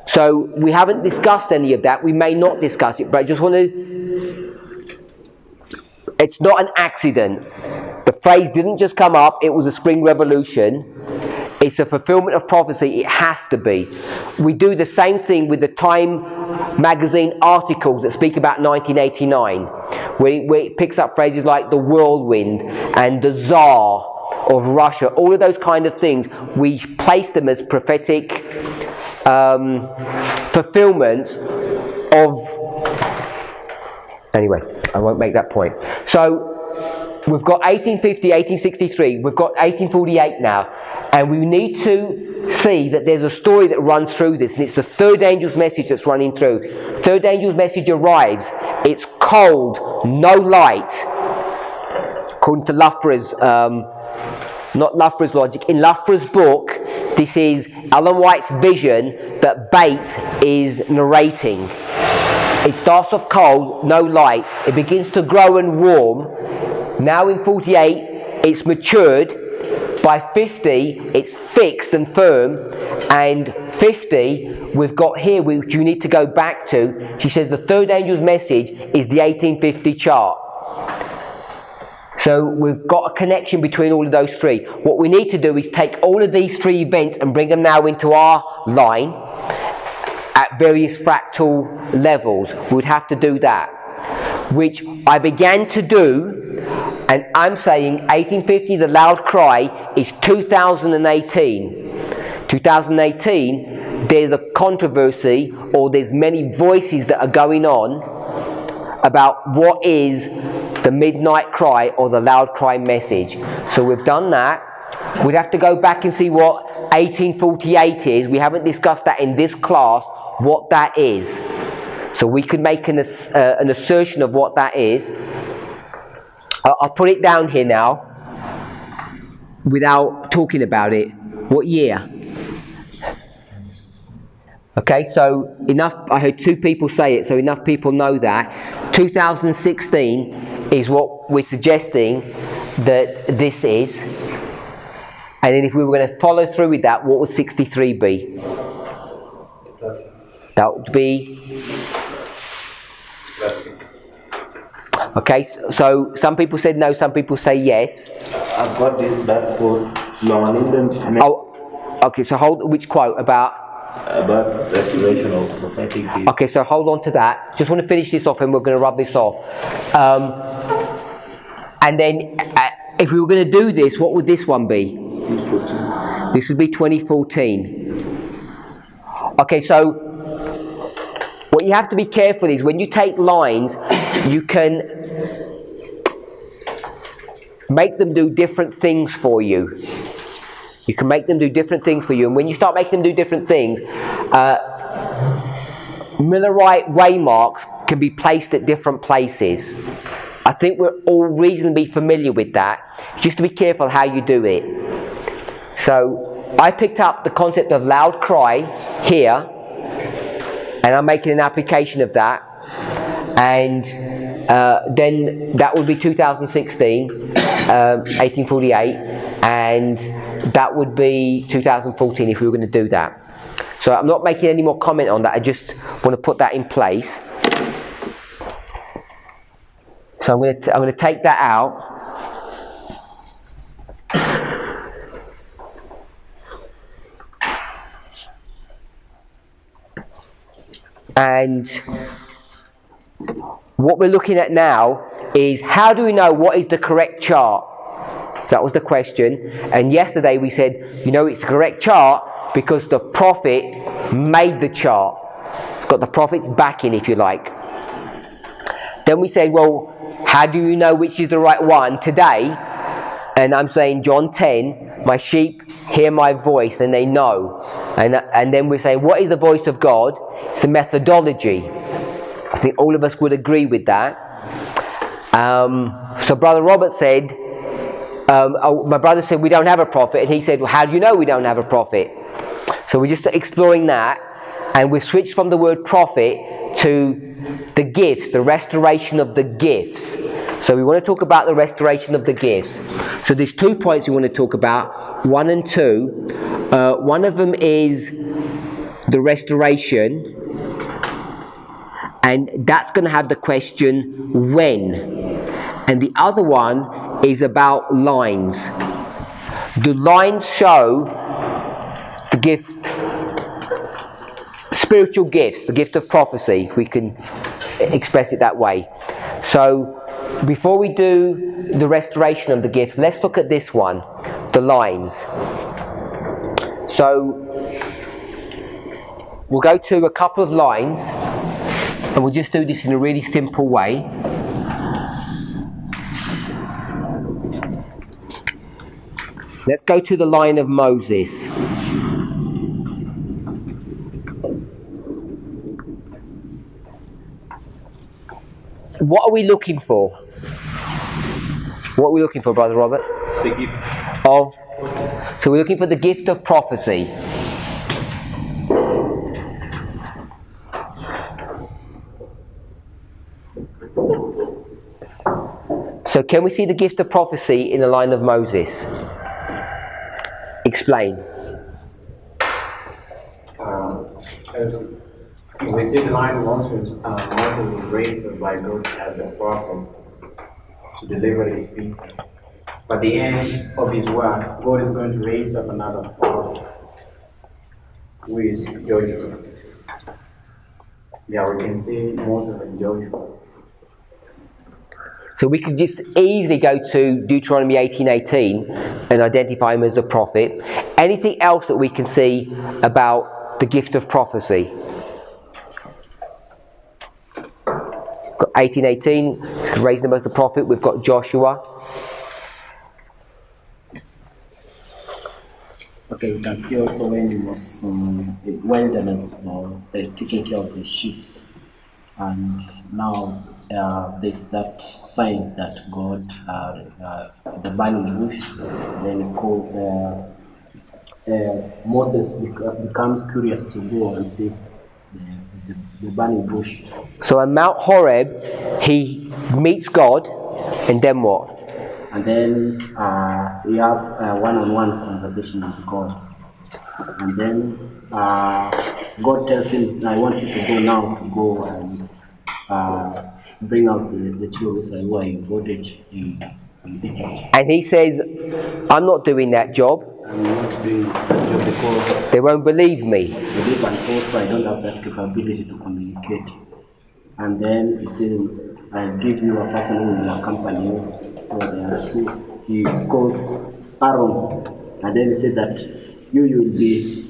Speaker 1: So we haven't discussed any of that. We may not discuss it, but I just want to... It's not an accident. The phrase didn't just come up. It was a Spring Revolution. It's a fulfillment of prophecy. It has to be. We do the same thing with the Time magazine articles that speak about 1989, where it picks up phrases like the whirlwind and the Tsar of Russia. All of those kind of things, we place them as prophetic fulfillments of... Anyway, I won't make that point. So we've got 1850, 1863, we've got 1848 now, and we need to see that there's a story that runs through this, and it's the third angel's message that's running through. Third angel's message arrives. It's cold, no light. According to Loughborough's, not Loughborough's logic, in Loughborough's book, this is Ellen White's vision that Bates is narrating. It starts off cold, no light. It begins to grow and warm. Now in 48, it's matured. By 50, it's fixed and firm. And 50, we've got here, which you need to go back to. She says the third angel's message is the 1850 chart. So we've got a connection between all of those three. What we need to do is take all of these three events and bring them now into our line at various fractal levels. We'd have to do that, which I began to do, and I'm saying 1850, the loud cry, is 2018. 2018, there's a controversy, or there's many voices that are going on about what is the midnight cry or the loud cry message. So we've done that. We'd have to go back and see what 1848 is. We haven't discussed that in this class, what that is. So we could make an assertion of what that is. I'll put it down here now without talking about it. What year? Okay, so enough. I heard 2 people say it, so enough people know that. 2016 is what we're suggesting that this is. And then if we were going to follow through with that, what would 63 be? That would be... Okay, so some people said no, some people say yes.
Speaker 8: I've got this back for
Speaker 1: Oh, okay, so which quote? About
Speaker 8: restoration of prophetic gifts.
Speaker 1: Okay, so hold on to that. Just want to finish this off and we're going to rub this off. And then, if we were going to do this, what would this one be? This would be 2014. Okay, so what you have to be careful is when you take lines, you can make them do different things for you. You can make them do different things for you, and when you start making them do different things, Millerite waymarks can be placed at different places. I think we're all reasonably familiar with that. Just to be careful how you do it. So I picked up the concept of loud cry here, and I'm making an application of that, and then that would be 2016, 1848, and that would be 2014 if we were going to do that. So I'm not making any more comment on that, I just want to put that in place. So I'm going to take that out. And what we're looking at now is, how do we know what is the correct chart? That was the question. And yesterday we said, you know, it's the correct chart because the prophet made the chart. It's got the prophet's backing, if you like. Then we said, well, how do you know which is the right one today? And I'm saying John 10, my sheep hear my voice and they know. And then we're saying, what is the voice of God? It's the methodology. I think all of us would agree with that. So Brother Robert said, my brother said we don't have a prophet, and he said, well, how do you know we don't have a prophet? So we're just exploring that, and we've switched from the word prophet to the gifts, the restoration of the gifts. So we want to talk about the restoration of the gifts. So there's 2 points we want to talk about, 1 and 2. One of them is the restoration, and that's going to have the question when. And the other one is about lines. The lines show the gift, spiritual gifts, the gift of prophecy, if we can express it that way. So before we do the restoration of the gifts, let's look at this one, the lines. So we'll go to a couple of lines, and we'll just do this in a really simple way. Let's go to the line of Moses. What are we looking for? What are we looking for, Brother Robert?
Speaker 8: The gift
Speaker 1: of. So we're looking for the gift of prophecy. So can we see the gift of prophecy in the line of Moses? Explain.
Speaker 10: As we see the line of Moses, Moses was raised by God as a prophet to deliver his people. But the end of his work, God is going to raise up another prophet, who is Joshua. Yeah, we can see Moses and Joshua.
Speaker 1: So we could just easily go to Deuteronomy 18:18 and identify him as a prophet. Anything else that we can see about the gift of prophecy? Got 18:18, raising him as the prophet. We've got Joshua.
Speaker 11: Okay, you can see also when he was in the wilderness, taking care of the sheep, and now there's that sign that God, the burning bush, then called Moses becomes curious to go and see the burning bush.
Speaker 1: So on Mount Horeb, he meets God, and then what?
Speaker 11: And then we have a one-on-one conversation with God. And then God tells him, I want you to go now, to go and bring out the children of Israel who are in bondage in Egypt.
Speaker 1: And he says, I'm not doing that job.
Speaker 11: I'm not doing that job because
Speaker 1: they won't believe me.
Speaker 11: And also I don't have that capability to communicate. And then he says, I'll give you a person who will accompany you. So there are two. He calls Aaron, and then he said that you will be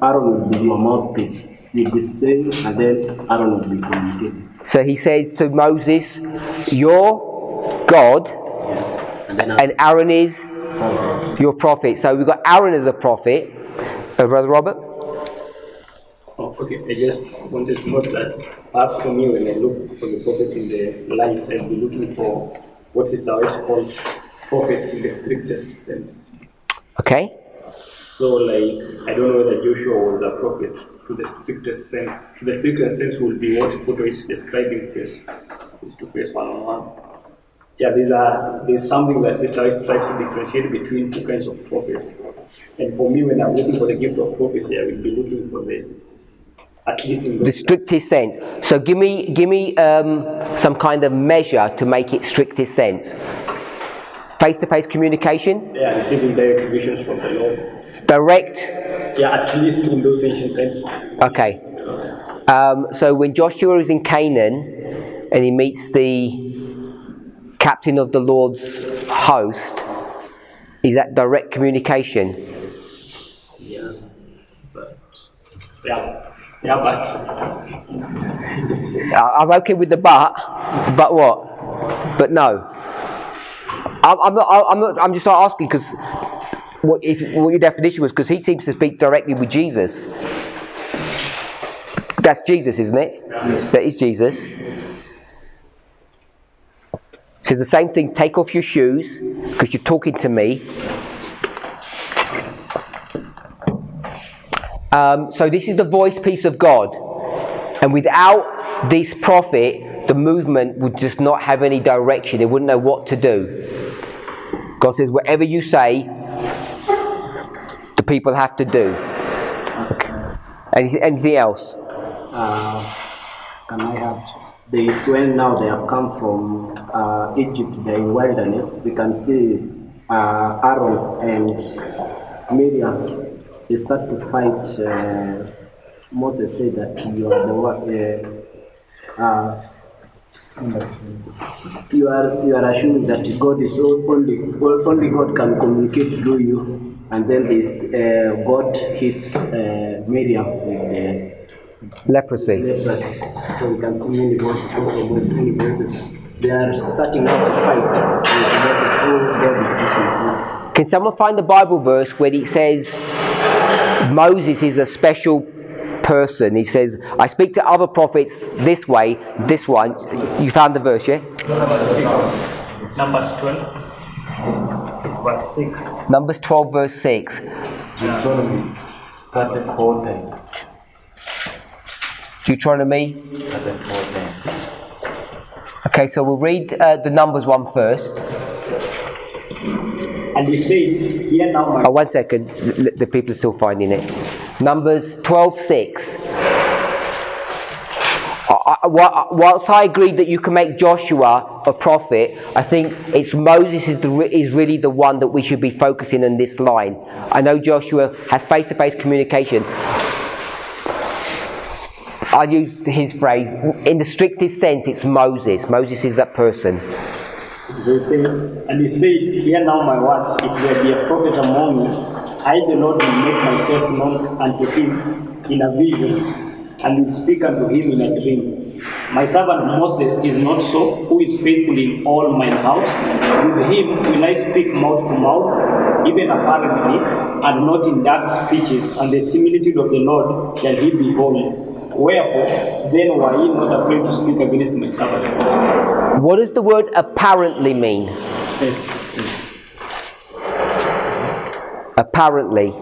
Speaker 11: Aaron will be your mouthpiece. You'll be saying, and then Aaron will be communicating.
Speaker 1: So he says to Moses, "You're God,
Speaker 11: yes.
Speaker 1: And Aaron is prophet. Your prophet." So we've got Aaron as a prophet. Brother Robert.
Speaker 9: Oh, okay, I just wanted to note that perhaps for me, when I look for the prophets in the light, I'll be looking for what Sister White calls prophets in the strictest sense.
Speaker 1: Okay.
Speaker 9: So, like, I don't know whether Joshua was a prophet to the strictest sense. To the strictest sense will be what is describing face to face, one-on-one. Yeah, there's something that Sister White tries to differentiate between two kinds of prophets. And for me, when I'm looking for the gift of prophecy, I will be looking for at least in
Speaker 1: the strictest sense. So give me some kind of measure to make it strictest sense. Face-to-face communication.
Speaker 9: Yeah, receiving direct visions from the Lord.
Speaker 1: Direct.
Speaker 9: Yeah, at least in those ancient times.
Speaker 1: Okay. So when Joshua is in Canaan and he meets the captain of the Lord's host, is that direct communication?
Speaker 9: Yeah, but but
Speaker 1: I'm okay with the but what? But no. I'm not. I'm just asking because what your definition was, because he seems to speak directly with Jesus. That's Jesus, isn't it? Yes. That is Jesus. So the same thing. Take off your shoes because you're talking to me. So this is the voice piece of God, and without this prophet, the movement would just not have any direction. They wouldn't know what to do. God says, whatever you say, the people have to do. Anything else?
Speaker 11: Can I have this? When now they have come from Egypt, they're in wilderness. We can see Aaron and Miriam. They start to fight. Moses said that you are the one. You are assuming that God is only God can communicate through you, and then this God hits Miriam with
Speaker 1: leprosy.
Speaker 11: So we can see many voices also with many voices. They are starting out to fight with Moses. So God is using.
Speaker 1: Can someone find the Bible verse where it says Moses is a special person? He says, I speak to other prophets this way, this one. You found the verse, yeah?
Speaker 9: Numbers 12, verse 6.
Speaker 1: Numbers 12, verse 6.
Speaker 8: Deuteronomy 34:10.
Speaker 1: Deuteronomy
Speaker 8: 34:10.
Speaker 1: Okay, so we'll read the Numbers one first.
Speaker 9: And he said, "Hear now my..."
Speaker 1: Oh, 1 second. The people are still finding it. Numbers 12:6. Whilst I agree that you can make Joshua a prophet, I think it's Moses is really the one that we should be focusing on this line. I know Joshua has face-to-face communication. I'll use his phrase. In the strictest sense, it's Moses. Moses is that person.
Speaker 9: So it says, and he said, "Hear now my words. If there be a prophet among you, I, the Lord, will make myself known unto him in a vision, and will speak unto him in a dream. My servant Moses is not so, who is faithful in all mine house. With him will I speak mouth to mouth, even apparently, and not in dark speeches, and the similitude of the Lord shall he behold. Wherefore, then were ye not afraid to speak against my servant?
Speaker 1: What does the word apparently mean?
Speaker 9: Yes.
Speaker 1: Apparently.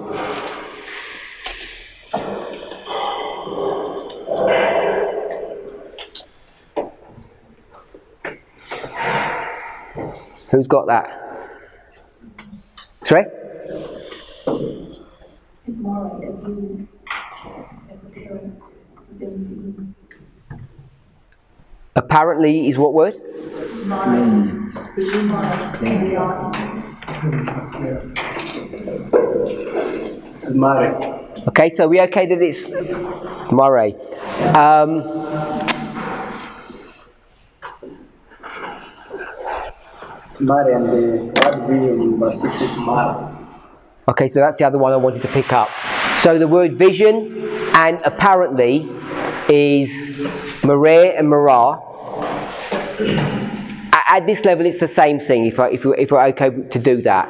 Speaker 1: Who's got that? Sorry?
Speaker 12: It's more like a view as appearance, things seen.
Speaker 1: Apparently is what word? Okay, so we okay that it's Mare.
Speaker 9: Mare, and the word vision in verse 6 is Mare.
Speaker 1: Okay, so that's the other one I wanted to pick up. So the word vision and apparently is Mare and Marah. At this level, it's the same thing. If we're okay to do that,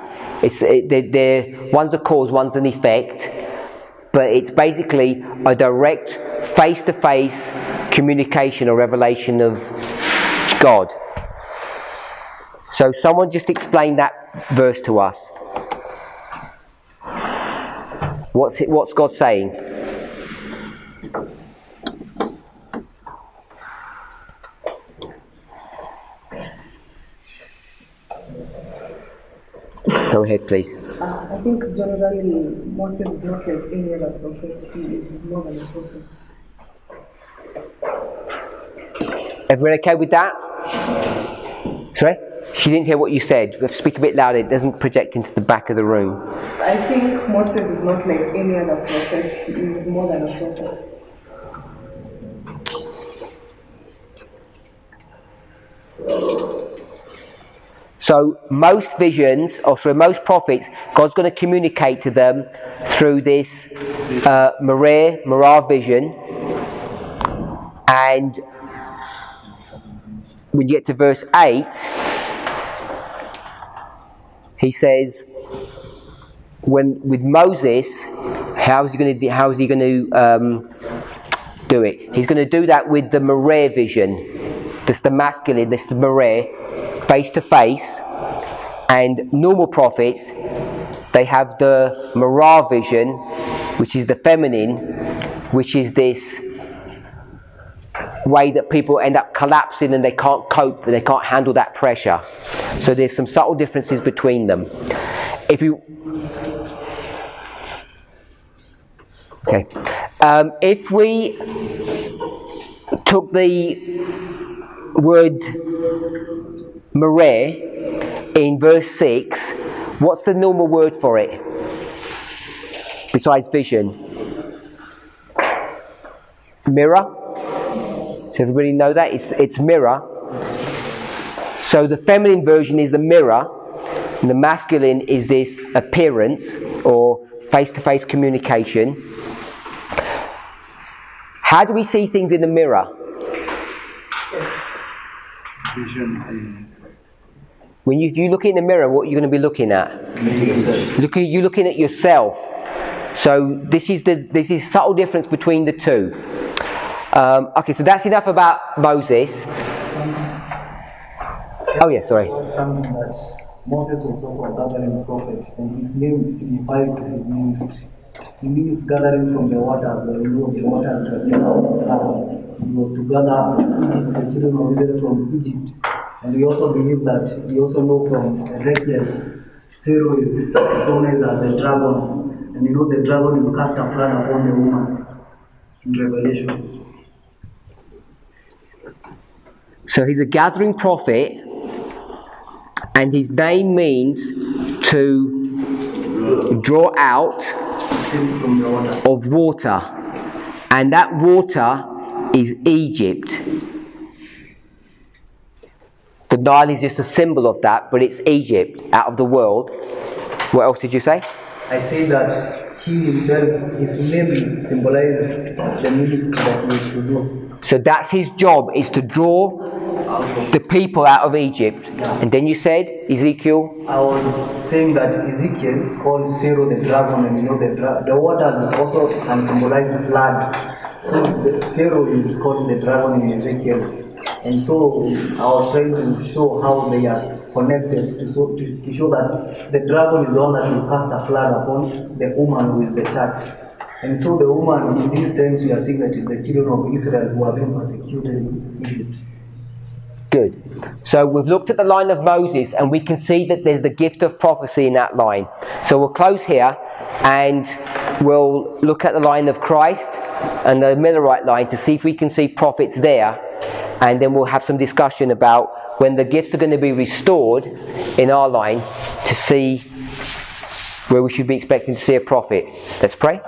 Speaker 1: one's a cause, one's an effect, but it's basically a direct, face-to-face communication or revelation of God. So someone just explain that verse to us. What's God saying? Go ahead, please.
Speaker 3: I think generally Moses is not like any other prophet. He is more than a prophet.
Speaker 1: Everyone okay with that? Sorry? She didn't hear what you said. Speak a bit louder. It doesn't project into the back of the room.
Speaker 3: I think Moses is not like any other prophet. He is more than a prophet.
Speaker 1: So most visions, most prophets, God's going to communicate to them through this Marah vision. And when you get to verse 8, he says, with Moses, how is he going to do it? He's going to do that with the Marah vision. That's the masculine, that's the Marah, face to face. And normal prophets, they have the Marah vision, which is the feminine, which is this way that people end up collapsing and they can't cope and they can't handle that pressure. So there's some subtle differences between them. If we took the word Marah in verse 6, what's the normal word for it besides vision? Mirror. Does everybody know that? It's mirror. So the feminine version is the mirror, and the masculine is this appearance or face-to-face communication. How do we see things in the mirror?
Speaker 7: Vision.
Speaker 1: When you look in the mirror, what are you going to be looking at? You're looking at yourself. So this is subtle difference between the two. Okay, so that's enough about Moses. Oh yeah, sorry.
Speaker 7: Something that Moses was also a gathering prophet, and his name signifies to his ministry. He means gathering from the waters, where you know the waters were set out of flood. He was to gather the children of Israel from Egypt. And we also believe that, we also know from Ezekiel, Pharaoh is recognized as the dragon. And you know the dragon will cast a flood upon the woman in Revelation.
Speaker 1: So he's a gathering prophet, and his name means to draw out of water. And that water is Egypt. The Nile is just a symbol of that, but it's Egypt, out of the world. What else did you say?
Speaker 7: I say that he himself, his name symbolizes the ministry that he is to do.
Speaker 1: So that's his job, is to draw the people out of Egypt. And then you said, Ezekiel?
Speaker 7: I was saying that Ezekiel calls Pharaoh the dragon, and you know the waters also can symbolize blood. So the Pharaoh is called the dragon in Ezekiel. And so I was trying to show how they are connected to show that the dragon is the one that will cast a flood upon the woman who is the church. And so the woman, in this sense, we are seeing that is the children of Israel who are being persecuted in Egypt.
Speaker 1: Good. So we've looked at the line of Moses, and we can see that there's the gift of prophecy in that line. So we'll close here, and we'll look at the line of Christ and the Millerite line to see if we can see prophets there. And then we'll have some discussion about when the gifts are going to be restored in our line to see where we should be expecting to see a prophet. Let's pray.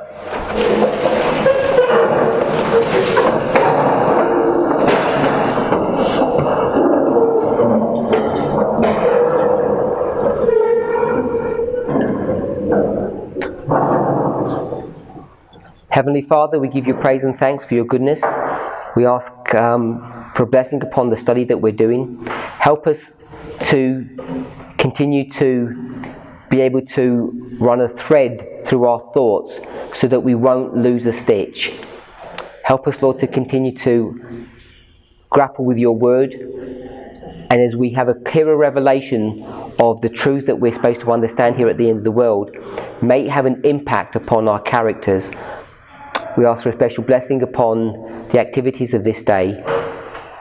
Speaker 1: Heavenly Father, we give you praise and thanks for your goodness. We ask for a blessing upon the study that we're doing. Help us to continue to be able to run a thread through our thoughts so that we won't lose a stitch. Help us, Lord, to continue to grapple with your word. And as we have a clearer revelation of the truth that we're supposed to understand here at the end of the world, may it have an impact upon our characters. We ask for a special blessing upon the activities of this day,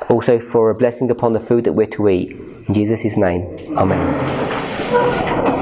Speaker 1: also for a blessing upon the food that we're to eat. In Jesus' name, Amen.